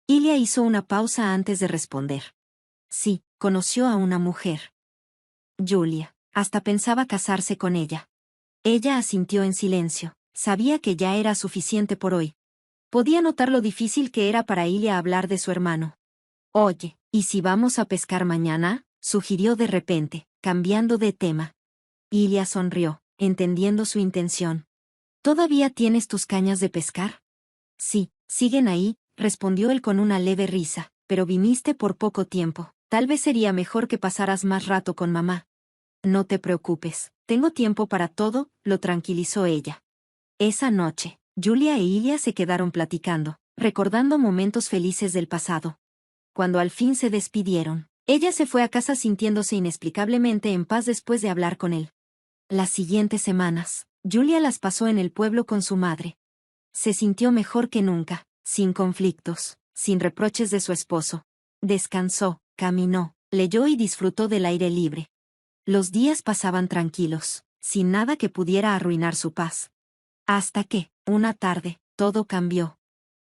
Ilia hizo una pausa antes de responder. Sí, conoció a una mujer. Julia, hasta pensaba casarse con ella. Ella asintió en silencio, sabía que ya era suficiente por hoy. Podía notar lo difícil que era para Ilia hablar de su hermano. Oye, ¿y si vamos a pescar mañana? Sugirió de repente, cambiando de tema. Ilia sonrió, entendiendo su intención. ¿Todavía tienes tus cañas de pescar? Sí, siguen ahí, respondió él con una leve risa, pero viniste por poco tiempo. Tal vez sería mejor que pasaras más rato con mamá. No te preocupes, tengo tiempo para todo, lo tranquilizó ella. Esa noche, Julia e Ilia se quedaron platicando, recordando momentos felices del pasado. Cuando al fin se despidieron, ella se fue a casa sintiéndose inexplicablemente en paz después de hablar con él. Las siguientes semanas, Julia las pasó en el pueblo con su madre. Se sintió mejor que nunca, sin conflictos, sin reproches de su esposo. Descansó, caminó, leyó y disfrutó del aire libre. Los días pasaban tranquilos, sin nada que pudiera arruinar su paz. Hasta que, una tarde, todo cambió.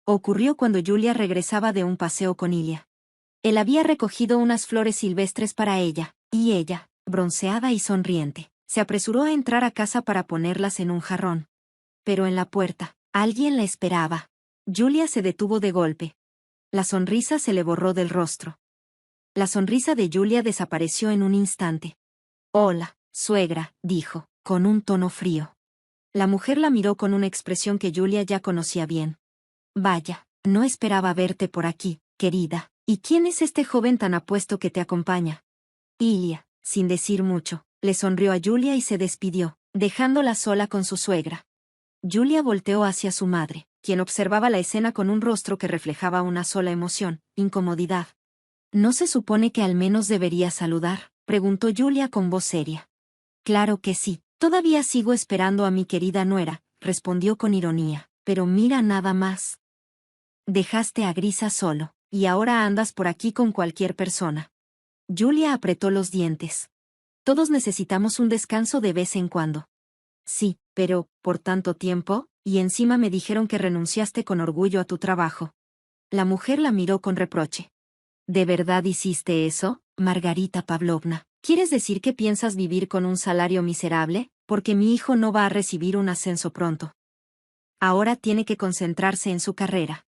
Ocurrió cuando Julia regresaba de un paseo con Ilia. Él había recogido unas flores silvestres para ella, y ella, bronceada y sonriente, se apresuró a entrar a casa para ponerlas en un jarrón. Pero en la puerta, alguien la esperaba. Julia se detuvo de golpe. La sonrisa se le borró del rostro. La sonrisa de Julia desapareció en un instante. Hola, suegra, dijo, con un tono frío. La mujer la miró con una expresión que Julia ya conocía bien. Vaya, no esperaba verte por aquí, querida. ¿Y quién es este joven tan apuesto que te acompaña? Ilia, sin decir mucho, le sonrió a Julia y se despidió, dejándola sola con su suegra. Julia volteó hacia su madre, quien observaba la escena con un rostro que reflejaba una sola emoción, incomodidad. ¿No se supone que al menos debería saludar?, preguntó Julia con voz seria. Claro que sí, todavía sigo esperando a mi querida nuera, respondió con ironía, pero mira nada más. Dejaste a Grisa solo, y ahora andas por aquí con cualquier persona. Julia apretó los dientes. Todos necesitamos un descanso de vez en cuando. Sí, pero, ¿por tanto tiempo? y encima me dijeron que renunciaste con orgullo a tu trabajo. La mujer la miró con reproche. ¿De verdad hiciste eso, Margarita Pavlovna? ¿Quieres decir que piensas vivir con un salario miserable? Porque mi hijo no va a recibir un ascenso pronto. Ahora tiene que concentrarse en su carrera.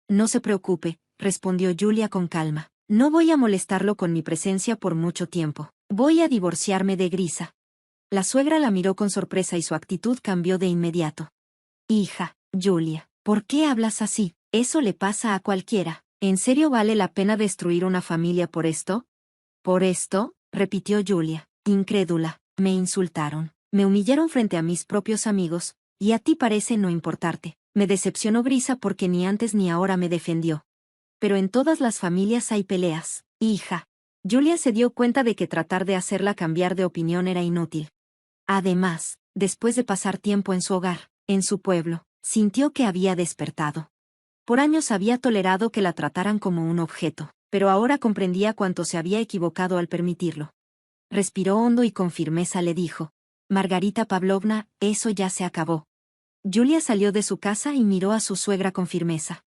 No se preocupe, respondió Julia con calma. No voy a molestarlo con mi presencia por mucho tiempo. Voy a divorciarme de Grisa. La suegra la miró con sorpresa y su actitud cambió de inmediato. Hija, Julia, ¿por qué hablas así? Eso le pasa a cualquiera. ¿En serio vale la pena destruir una familia por esto? ¿Por esto? Repitió Julia, incrédula. Me insultaron. Me humillaron frente a mis propios amigos, y a ti parece no importarte. Me decepcionó Grisa porque ni antes ni ahora me defendió. Pero en todas las familias hay peleas, hija. Julia se dio cuenta de que tratar de hacerla cambiar de opinión era inútil. Además, después de pasar tiempo en su hogar, en su pueblo, sintió que había despertado. Por años había tolerado que la trataran como un objeto, pero ahora comprendía cuánto se había equivocado al permitirlo. Respiró hondo y con firmeza le dijo: Margarita Pavlovna, eso ya se acabó. Julia salió de su casa y miró a su suegra con firmeza.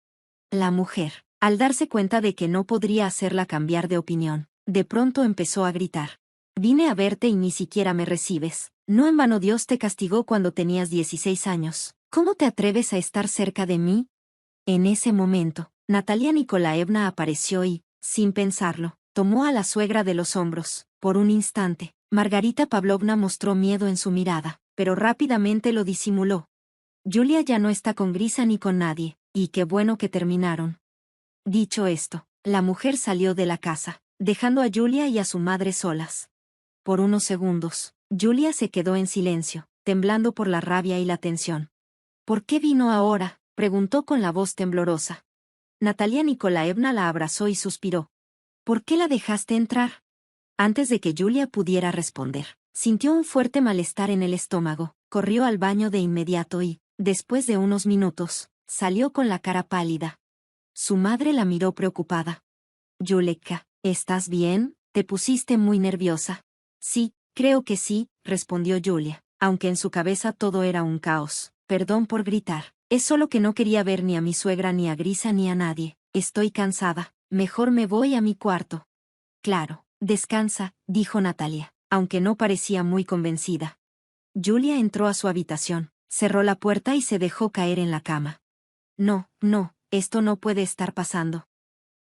La mujer, al darse cuenta de que no podría hacerla cambiar de opinión, de pronto empezó a gritar. Vine a verte y ni siquiera me recibes. No en vano Dios te castigó cuando tenías 16 años. ¿Cómo te atreves a estar cerca de mí? En ese momento, Natalia Nikolaevna apareció y, sin pensarlo, tomó a la suegra de los hombros. Por un instante, Margarita Pavlovna mostró miedo en su mirada, pero rápidamente lo disimuló. Julia ya no está con Grisa ni con nadie, y qué bueno que terminaron. Dicho esto, la mujer salió de la casa, dejando a Julia y a su madre solas. Por unos segundos, Julia se quedó en silencio, temblando por la rabia y la tensión. ¿Por qué vino ahora?, preguntó con la voz temblorosa. Natalia Nikolaevna la abrazó y suspiró. ¿Por qué la dejaste entrar? Antes de que Julia pudiera responder, sintió un fuerte malestar en el estómago, corrió al baño de inmediato y, después de unos minutos, salió con la cara pálida. Su madre la miró preocupada. Yuleka, ¿estás bien? ¿Te pusiste muy nerviosa? Sí, creo que sí, respondió Julia, aunque en su cabeza todo era un caos. Perdón por gritar. Es solo que no quería ver ni a mi suegra ni a Grisa ni a nadie. Estoy cansada. Mejor me voy a mi cuarto. Claro, descansa, dijo Natalia, aunque no parecía muy convencida. Julia entró a su habitación, cerró la puerta y se dejó caer en la cama. No, no, esto no puede estar pasando.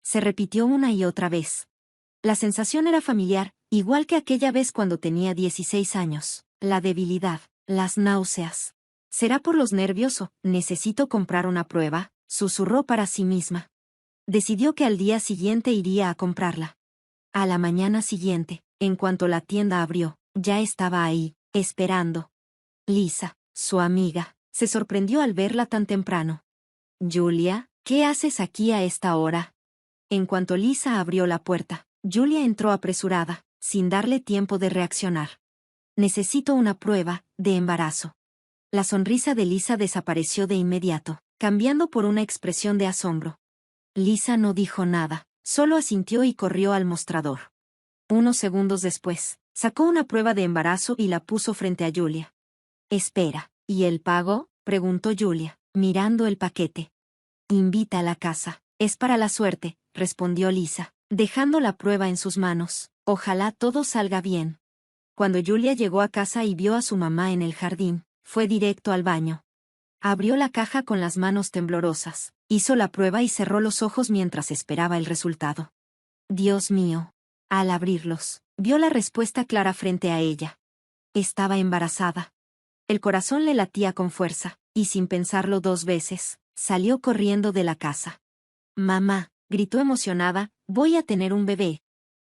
Se repitió una y otra vez. La sensación era familiar, igual que aquella vez cuando tenía 16 años. La debilidad, las náuseas. ¿Será por los nervios o necesito comprar una prueba?, susurró para sí misma. Decidió que al día siguiente iría a comprarla. A la mañana siguiente, en cuanto la tienda abrió, ya estaba ahí, esperando. Lisa, su amiga, se sorprendió al verla tan temprano. Julia, ¿qué haces aquí a esta hora? En cuanto Lisa abrió la puerta, Julia entró apresurada, sin darle tiempo de reaccionar. Necesito una prueba de embarazo. La sonrisa de Lisa desapareció de inmediato, cambiando por una expresión de asombro. Lisa no dijo nada, solo asintió y corrió al mostrador. Unos segundos después, sacó una prueba de embarazo y la puso frente a Julia. Espera, ¿y el pago?, preguntó Julia, mirando el paquete. Invita a la casa, es para la suerte, respondió Lisa, dejando la prueba en sus manos. Ojalá todo salga bien. Cuando Julia llegó a casa y vio a su mamá en el jardín, fue directo al baño. Abrió la caja con las manos temblorosas, hizo la prueba y cerró los ojos mientras esperaba el resultado. Dios mío. Al abrirlos, vio la respuesta clara frente a ella. Estaba embarazada. El corazón le latía con fuerza, y sin pensarlo dos veces, salió corriendo de la casa. Mamá, gritó emocionada, voy a tener un bebé.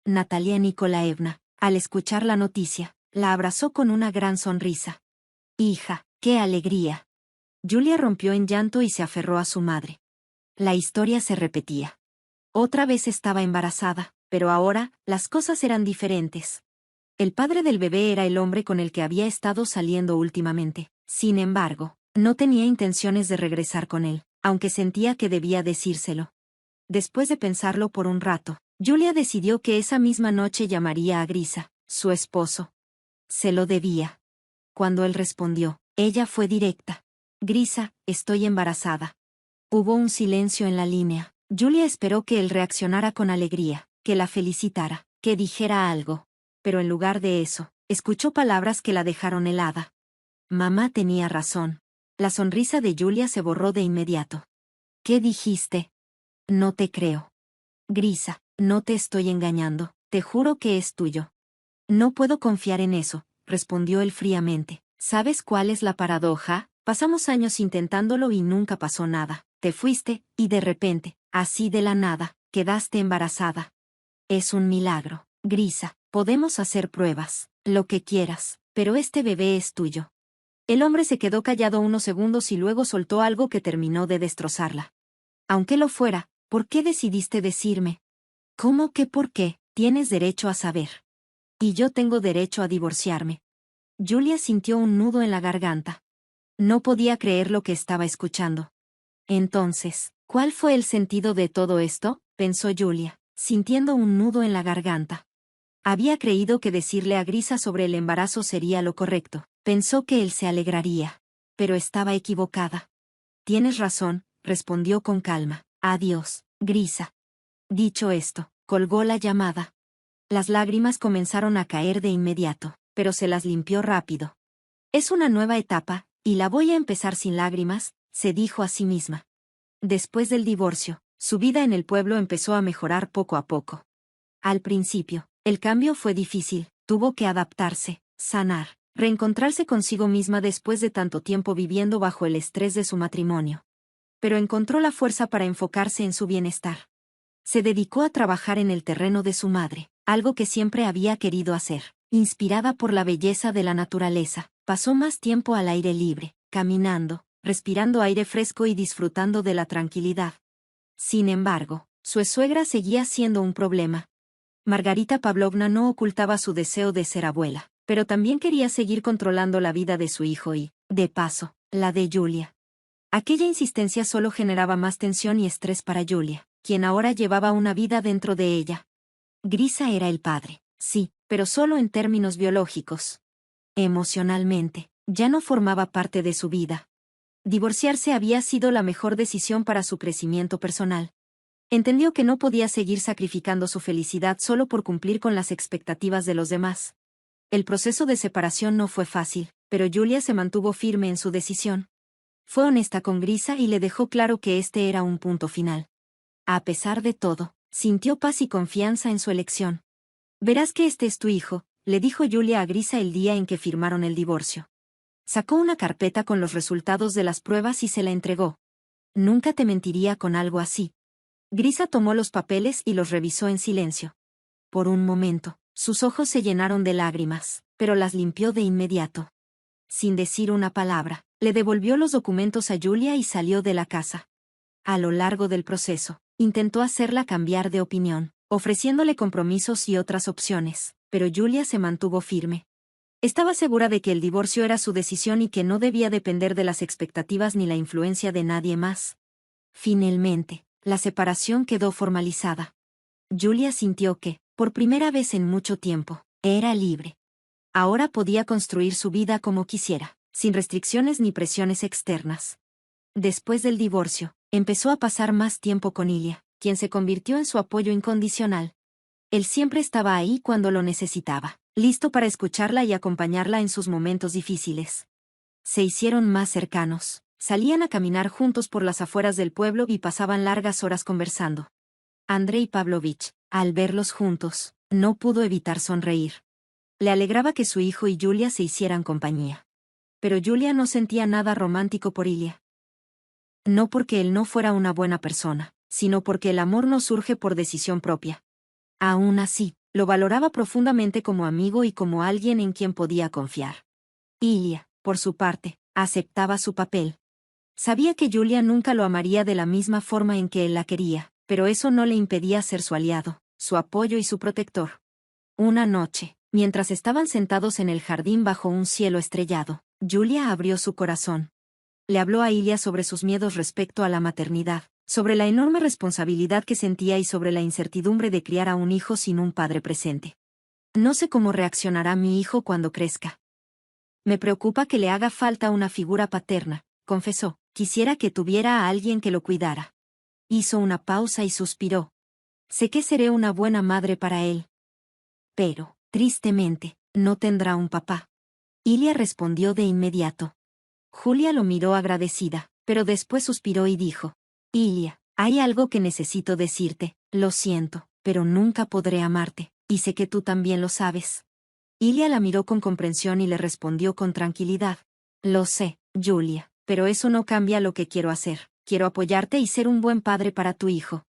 Natalia Nikolaevna, al escuchar la noticia, la abrazó con una gran sonrisa. Hija, qué alegría. Julia rompió en llanto y se aferró a su madre. La historia se repetía. Otra vez estaba embarazada, pero ahora, las cosas eran diferentes. El padre del bebé era el hombre con el que había estado saliendo últimamente. Sin embargo, no tenía intenciones de regresar con él, aunque sentía que debía decírselo. Después de pensarlo por un rato, Julia decidió que esa misma noche llamaría a Grisa, su esposo. Se lo debía. Cuando él respondió, ella fue directa. Grisa, estoy embarazada. Hubo un silencio en la línea. Julia esperó que él reaccionara con alegría, que la felicitara, que dijera algo. Pero en lugar de eso, escuchó palabras que la dejaron helada. Mamá tenía razón. La sonrisa de Julia se borró de inmediato. ¿Qué dijiste? No te creo. Grisa, no te estoy engañando, te juro que es tuyo. No puedo confiar en eso, respondió él fríamente. ¿Sabes cuál es la paradoja? Pasamos años intentándolo y nunca pasó nada. Te fuiste, y de repente, así de la nada, quedaste embarazada. Es un milagro. Grisa, podemos hacer pruebas, lo que quieras, pero este bebé es tuyo. El hombre se quedó callado unos segundos y luego soltó algo que terminó de destrozarla. Aunque lo fuera, ¿por qué decidiste decirme? ¿Cómo que por qué? Tienes derecho a saber. Y yo tengo derecho a divorciarme. Julia sintió un nudo en la garganta. No podía creer lo que estaba escuchando. Entonces, ¿cuál fue el sentido de todo esto? Pensó Julia, sintiendo un nudo en la garganta. Había creído que decirle a Grisa sobre el embarazo sería lo correcto. Pensó que él se alegraría. Pero estaba equivocada. Tienes razón, respondió con calma. Adiós, Grisa. Dicho esto, colgó la llamada. Las lágrimas comenzaron a caer de inmediato, pero se las limpió rápido. Es una nueva etapa, y la voy a empezar sin lágrimas, se dijo a sí misma. Después del divorcio, su vida en el pueblo empezó a mejorar poco a poco. Al principio, el cambio fue difícil, tuvo que adaptarse, sanar, reencontrarse consigo misma después de tanto tiempo viviendo bajo el estrés de su matrimonio. Pero encontró la fuerza para enfocarse en su bienestar. Se dedicó a trabajar en el terreno de su madre, algo que siempre había querido hacer. Inspirada por la belleza de la naturaleza, pasó más tiempo al aire libre, caminando, respirando aire fresco y disfrutando de la tranquilidad. Sin embargo, su suegra seguía siendo un problema. Margarita Pavlovna no ocultaba su deseo de ser abuela, pero también quería seguir controlando la vida de su hijo y, de paso, la de Julia. Aquella insistencia solo generaba más tensión y estrés para Julia, quien ahora llevaba una vida dentro de ella. Grisa era el padre, sí, pero solo en términos biológicos. Emocionalmente, ya no formaba parte de su vida. Divorciarse había sido la mejor decisión para su crecimiento personal. Entendió que no podía seguir sacrificando su felicidad solo por cumplir con las expectativas de los demás. El proceso de separación no fue fácil, pero Julia se mantuvo firme en su decisión. Fue honesta con Grisa y le dejó claro que este era un punto final. A pesar de todo, sintió paz y confianza en su elección. Verás que este es tu hijo, le dijo Julia a Grisa el día en que firmaron el divorcio. Sacó una carpeta con los resultados de las pruebas y se la entregó. Nunca te mentiría con algo así. Grisa tomó los papeles y los revisó en silencio. Por un momento, sus ojos se llenaron de lágrimas, pero las limpió de inmediato. Sin decir una palabra, le devolvió los documentos a Julia y salió de la casa. A lo largo del proceso, intentó hacerla cambiar de opinión, ofreciéndole compromisos y otras opciones, pero Julia se mantuvo firme. Estaba segura de que el divorcio era su decisión y que no debía depender de las expectativas ni la influencia de nadie más. Finalmente, la separación quedó formalizada. Julia sintió que, por primera vez en mucho tiempo, era libre. Ahora podía construir su vida como quisiera, sin restricciones ni presiones externas. Después del divorcio, empezó a pasar más tiempo con Ilya, quien se convirtió en su apoyo incondicional. Él siempre estaba ahí cuando lo necesitaba, listo para escucharla y acompañarla en sus momentos difíciles. Se hicieron más cercanos, salían a caminar juntos por las afueras del pueblo y pasaban largas horas conversando. Andrei Pavlovich, al verlos juntos, no pudo evitar sonreír. Le alegraba que su hijo y Julia se hicieran compañía. Pero Julia no sentía nada romántico por Ilya. No porque él no fuera una buena persona, sino porque el amor no surge por decisión propia. Aún así, lo valoraba profundamente como amigo y como alguien en quien podía confiar. Ilya, por su parte, aceptaba su papel. Sabía que Julia nunca lo amaría de la misma forma en que él la quería, pero eso no le impedía ser su aliado, su apoyo y su protector. Una noche, mientras estaban sentados en el jardín bajo un cielo estrellado, Julia abrió su corazón. Le habló a Ilya sobre sus miedos respecto a la maternidad, sobre la enorme responsabilidad que sentía y sobre la incertidumbre de criar a un hijo sin un padre presente. No sé cómo reaccionará mi hijo cuando crezca. Me preocupa que le haga falta una figura paterna, confesó. Quisiera que tuviera a alguien que lo cuidara. Hizo una pausa y suspiró. Sé que seré una buena madre para él. Pero, tristemente, no tendrá un papá. Ilia respondió de inmediato. Julia lo miró agradecida, pero después suspiró y dijo. Ilia, hay algo que necesito decirte, lo siento, pero nunca podré amarte, y sé que tú también lo sabes. Ilia la miró con comprensión y le respondió con tranquilidad. Lo sé, Julia, pero eso no cambia lo que quiero hacer. Quiero apoyarte y ser un buen padre para tu hijo.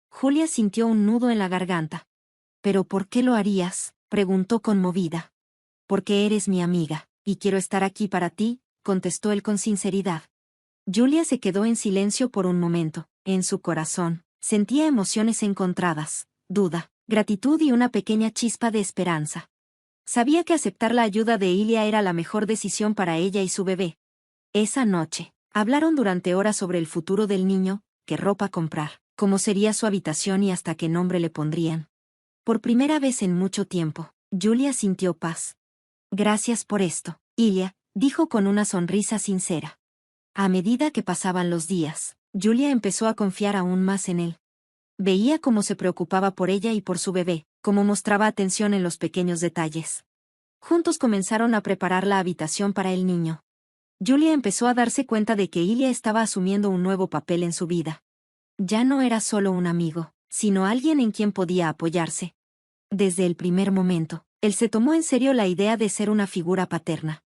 Julia sintió un nudo en la garganta. ¿Pero por qué lo harías?, preguntó conmovida. Porque eres mi amiga, y quiero estar aquí para ti, contestó él con sinceridad. Julia se quedó en silencio por un momento. En su corazón, sentía emociones encontradas, duda, gratitud y una pequeña chispa de esperanza. Sabía que aceptar la ayuda de Ilia era la mejor decisión para ella y su bebé. Esa noche, hablaron durante horas sobre el futuro del niño, qué ropa comprar, cómo sería su habitación y hasta qué nombre le pondrían. Por primera vez en mucho tiempo, Julia sintió paz. Gracias por esto, Ilia, dijo con una sonrisa sincera. A medida que pasaban los días, Julia empezó a confiar aún más en él. Veía cómo se preocupaba por ella y por su bebé, cómo mostraba atención en los pequeños detalles. Juntos comenzaron a preparar la habitación para el niño. Julia empezó a darse cuenta de que Ilia estaba asumiendo un nuevo papel en su vida. Ya no era solo un amigo, sino alguien en quien podía apoyarse. Desde el primer momento, él se tomó en serio la idea de ser una figura paterna.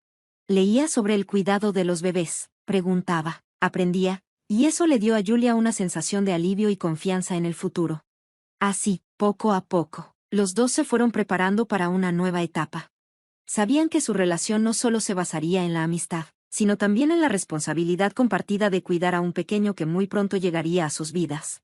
Leía sobre el cuidado de los bebés, preguntaba, aprendía, y eso le dio a Julia una sensación de alivio y confianza en el futuro. Así, poco a poco, los dos se fueron preparando para una nueva etapa. Sabían que su relación no solo se basaría en la amistad, sino también en la responsabilidad compartida de cuidar a un pequeño que muy pronto llegaría a sus vidas.